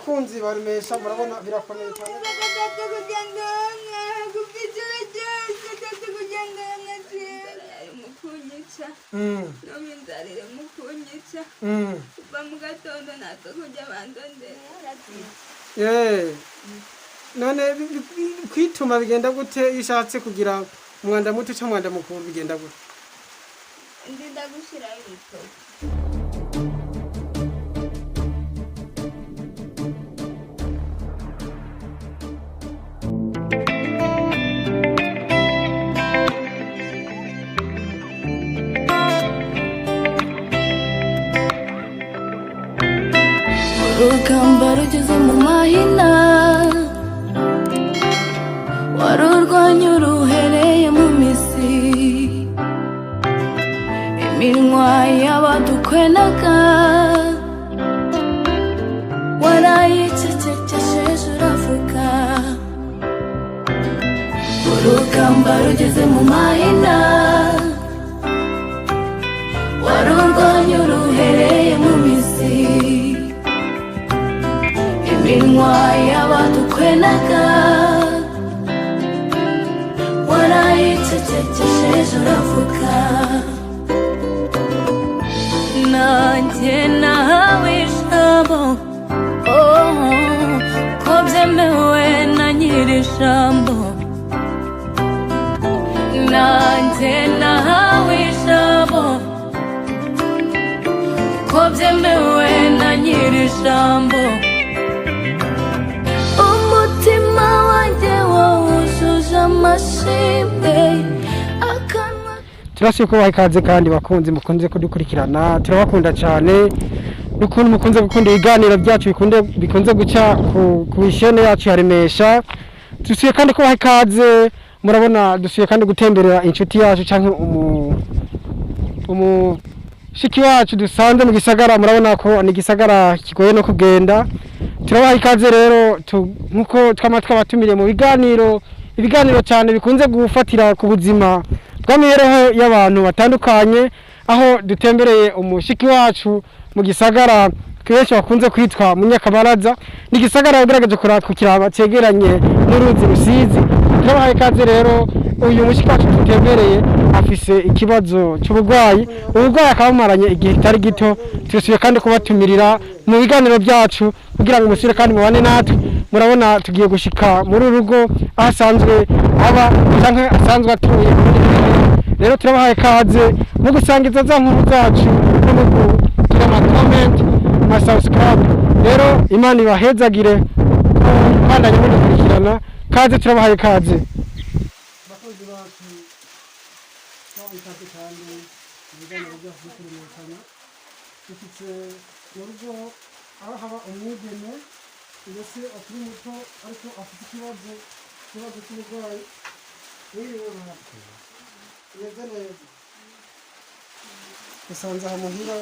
bakunzi baremesha murabona birakomeye cyane none kwituma bigenda gute ishatse kugira umwanda muto cyangwa umwanda mukuru bigenda gute ndinda gushira ibito urugamba rugeze mu mahina warurwanya uruhereye mu misi iminwa y'abadukwenaga warayicecekesheje uravuga urugamba rugeze mu mahina warurwanya uruhereye mu misi iminwa y'abadukwenaga warayicecekesheje uravuga nanjye nahawe ijambo ko byemewe na nyiri ijambo nanjye nahawe ijambo ko byemewe na nyiri ijambo umutima wanjye wawujuje amashimwe turashye ko bayikaze kandi bakunze mukunze kudukurikirana turabakunda cyane n'ukuntu mukunze gukunda ibiganiro byacu bikunze guca ku ishene yacu yaremesha dusuye kandi ko bayikaze murabona dusuye kandi gutemberera inshuti yacu cyangwa umushiki wacu dusanze mu gisagara murabona ko ni gisagara kigoye no kugenda turabaha ikaze rero nkuko twabatumiriye mu ibiganiro cyane bikunze gufatira ku buzima bw'imibereho y'abantu batandukanye aho dutembereye umushiki wacu mu gisagara kenshi bakunze kwitwa Munyakabaraza ni gisagara yagaragaje kukiraba cyegeranye n'uruzi Rusizi turabaha ikaze rero uyu mushiki wacu dutembereye afise ikibazo cy'uburwayi ubugwayi akabumaranye igihe kitari gito turasuye kandi kubatumirira mu biganiro byacu kugira ngo musire kandi mubane natwe murabona tugiye gushika muri urugo ahasanzwe aba canke asanzwe atuye rero turabahaye kaze mu gusangiza za nkuru zacu no kugira ama comment ama subscribe rero Imana ibahezagire kandi mudukurikirana kaze turabahaye kaze bakozi bacu twabikaze kandi ibiganiro byacu bikurikirana dufite mu rugo aho haba umwigeme ndetse akiri muto ariko afite ikibazo cy'uburwayi wiyubaka neza neza usanze aha muhira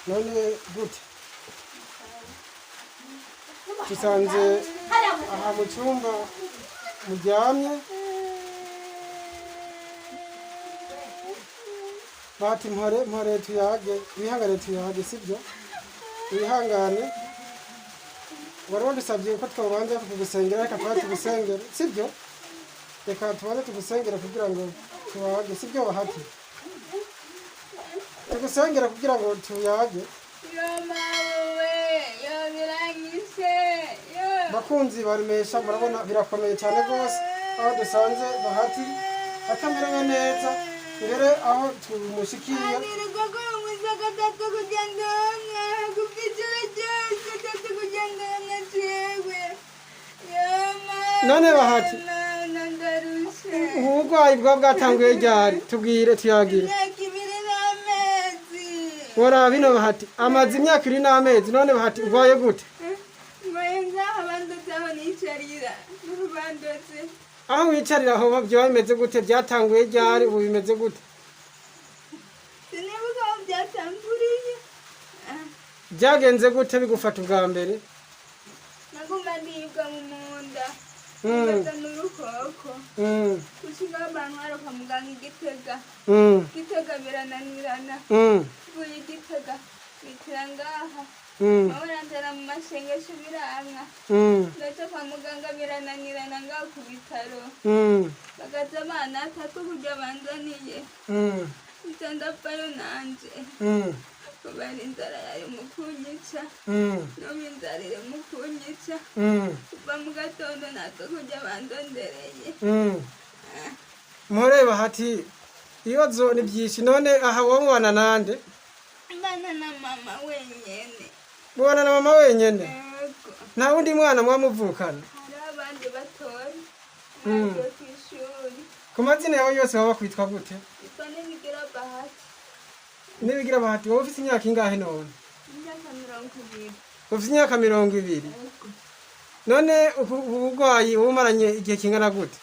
none gute dusanze aha mu cyumba muryamye bati mpore tuyage wihangane tuyage sibyo wihangane wari wadusabye ko twabanza kugusengera reka tuba tugusengera sibyo reka tubanze tugusengera kugira ngo tubage sibyo bahati tugusengera kugira ngo tuyage bakunzi baremesha murabona birakomeye cyane rwose aho dusanze bahati atamerewe neza mbere aho tumushikiye none bahati uburwayi bwatanguye ryari tubwire tuyagire wora bino bahati amazi imyaka 2 n'amezi none bahati urwaye gute aho wicarira aho byo bimeze gute byatanguye ryari ubu bimeze gute byagenze gute bigufata ubwa mbere nagomba ndibwa mu munda Gitega n'urukoko kusiga abantu baroka muganga igitega Gitega birananirana vuye Gitega bitira ngaha mabona nzara mu mashengesho biranka ndaca kwa muganga birananirana ngaho ku bitaro bagaza abana atatu kurya banzaniye nca ndapfayo nanje kubera inzara yari mu kunyica n'ubu inzara iri mu kunyica kuva mu gatondo natwo kurya bandondereye mureba hati ibibazo ni byinshi none aha wowe mubana nande mbana na mama wenyene mubana na mama wenyene yego nta wundi mwana mwamuvukana hari abandi batoya mwagiye ku ishuri ku mazina yawe yose baba bakwitwa gute yitwa Nibigira Bahati Nibigira Bahati wowe ufite imyaka ingahe none imyaka 20 ufite imyaka 20 yego none ubu burwayi ubumaranye igihe kingana gute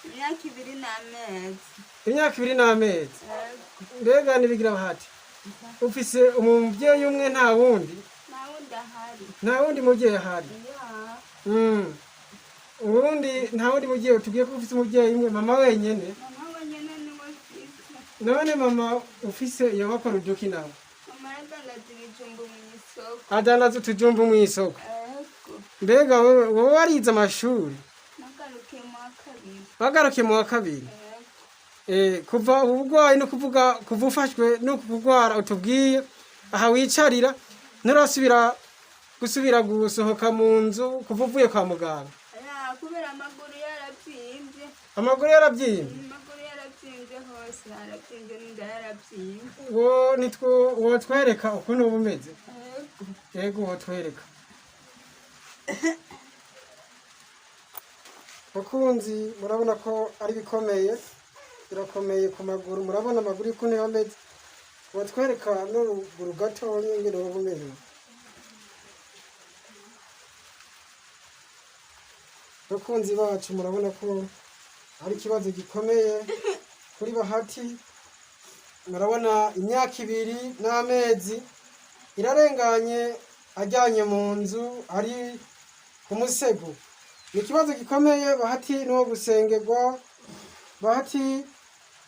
imyaka 2 n'amezi imyaka 2 n'amezi yego mbega Nibigira Bahati ufise umubyeyi umwe nta wundi nta wundi mubyeyi ahari ya ubundi nta wundi mubyeyi tubwiye ko ufise umubyeyi umwe mama wenyene mama wenyene niwe mfise none mama ufise iyo bakora uduki nawe mama yadandaza ibijumbu mu isoko adandaza utujumbu mu isoko yego mbega wowe warize amashuri nagarukiye mu wa kabiri wagarukiye mu wa kabiri yego kuva ubu burwayi no kuvuga kuva ufashwe no kurwara utubwiye aha wicarira nturasubira gusubira gusohoka mu nzu kuva uvuye kwa muganga ya kubera amaguru yarabyimbye amaguru yarabyimbye amaguru yarabyimbye hose yarabyimbye n'inda yarabyimbye wo nitwo wotwereka ukuntu uba umeze yego yego wotwereka bakunzi murabona ko ari bikomeye birakomeye ku maguru murabona amaguru y'ukuntu yameze wotwereka n'uruguru gatoya ingene uba umeze bakunzi bacu murabona ko ari ikibazo gikomeye kuri Bahati murabona imyaka 2 n'amezi irarenganye ajyanye mu nzu ari ku musego ni ikibazo gikomeye Bahati no gusengerwa Bahati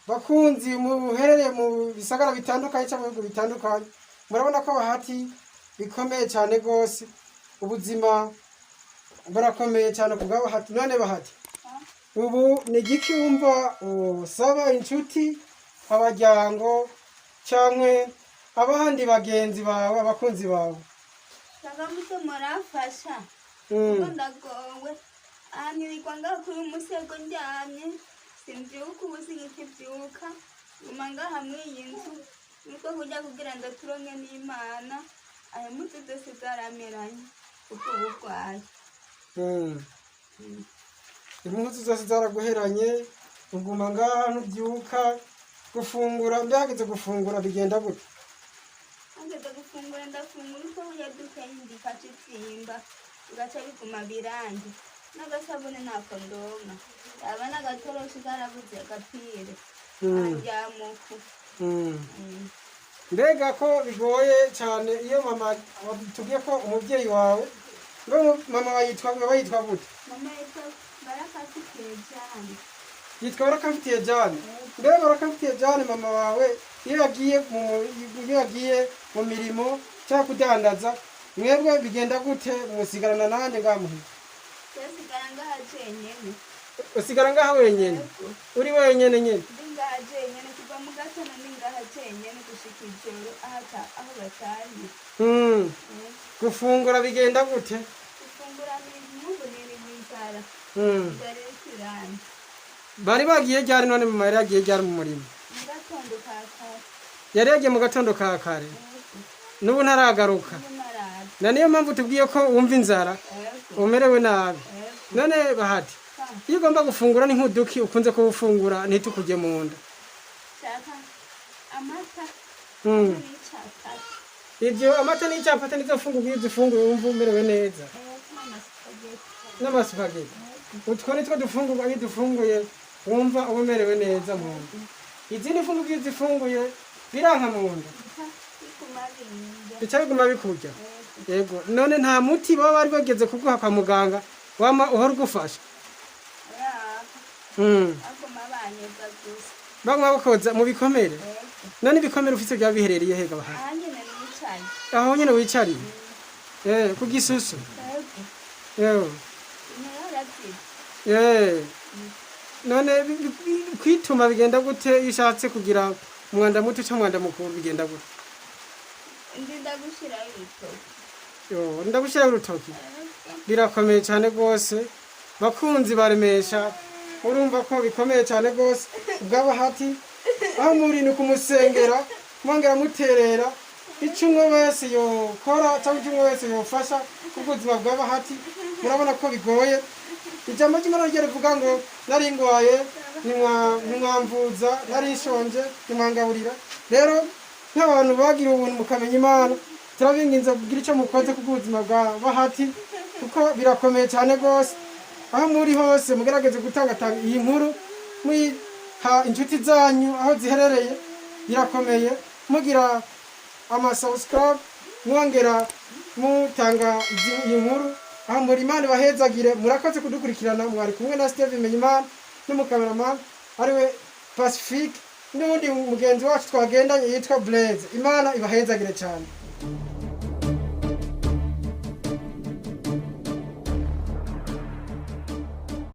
bakunzi muherereye mu bisagara bitandukanye cyangwa mu bihugu bitandukanye murabona ko Bahati bikomeye cyane gose ubuzima barakomeye cyane kubwa Bahati none Bahati ubu ni igiki wumva usaba inshuti abajyango cyangwa abandi bagenzi bawe abakunzi bawe Sagamutse murafasha kuko ndagowe anirikwa ngaho kuri umusego njyanye simbyuka ubu sinkibyuka guma ngaha mw'iyi nzu niko kujya kugira ngo turonke n'Imana aya muti zose zarameranye kuko uburwayi impuzu zose zaraguheranye uguma ngaha ntubyuka gufungura mbihageze gufungura bigenda gute ageze gufungura ndafungura uko yadukaye ndifashe itsimba ugaca biguma birange n'agasabune ntako ndonka yaba n'agatoroshi karabuze agapire anjyamuku mbega ko bigoye cyane iyo mama tubwiye ko umubyeyi wawe mama bayitwa gute mama yitwa Barakafitiye Jane yitwa Barakafitiye Jane mbega Barakafitiye Jane mama wawe iyo yagiye mu mirimo cyangwa kudandaza mwebwe bigenda gute musigarana nande ngamuhe yasigara ngaha jenyene usigara ngaha wenyene uri wenyene nyene ndi ngaha jenyene kuva mu gatondo ndi ngaha jenyene gushika ijoro aho batanye gufungura bigenda gute gufungura n'ibintu nini n'inzara inzara irikirana bari bagiye ryari none mama yari yagiye ryari mu murimo mu gatondo ka kare yari yagiye mu gatondo ka kare n'ubu ntaragaruka na niyo mpamvu tubwiye ko wumva inzara umerewe nabi none Bahati iyo ugomba gufungura ni nk'uduki ukunze kubufungura ntitukujye mu nda shaka amata n'icapati ibyo amata n'icyapati nizo funguro iyo uzifunguye wumva umerewe neza n'amasupageti utwo ni two dufungurwa iyo dufunguye wumva uba umerewe neza mu nda izindi funguro iyo uzifunguye biranka mu nda bica biguma bikurya yego none nta muti baba bari bageze kuguha kwa muganga wama uhora ugufasha baguma bakoza mu bikomere none ibikomere ufite byaba biherereye hega Bahati aho nyene wicariye ku Gisusu. yego Yewe. None kwituma bigenda gute iyo ushatse kugira umwanda muto cyangwa umwanda mukuru bigenda gute? ndagushiraho urutoki Ndagushiraho urutoki. Birakomeye cyane rwose. Bakunzi baremesha urumva ko bikomeye cyane rwose bw'abahati aho muri ni kumusengera mwongera muterera icyo umwe wese yokora cyangwa icyo umwe wese yofasha ubuzima bw'abahati murabona ko bigoye ijambo ry'Imana rivuga ngo nari ngwaye nimwamvuza nari nshonje nimwangaburira rero nk'abantu bagira ubuntu mukamenya Imana turabinginze kugira icyo mukoze ku buzima bw'abahati kuko birakomeye cyane rwose aho muri hose mugerageze gutanga iyi nkuru muyiha inshuti zanyu aho ziherereye birakomeye mugira subscribe mwongera mutanga iyi nkuru aho muri Imana bahezagire murakoze kudukurikirana mwari kumwe na Steve Menyimana n'umukameraman ariwe Pacifique n'undi mugenzi wacu twagendanye yitwa Blaze Imana ibahezagire cyane.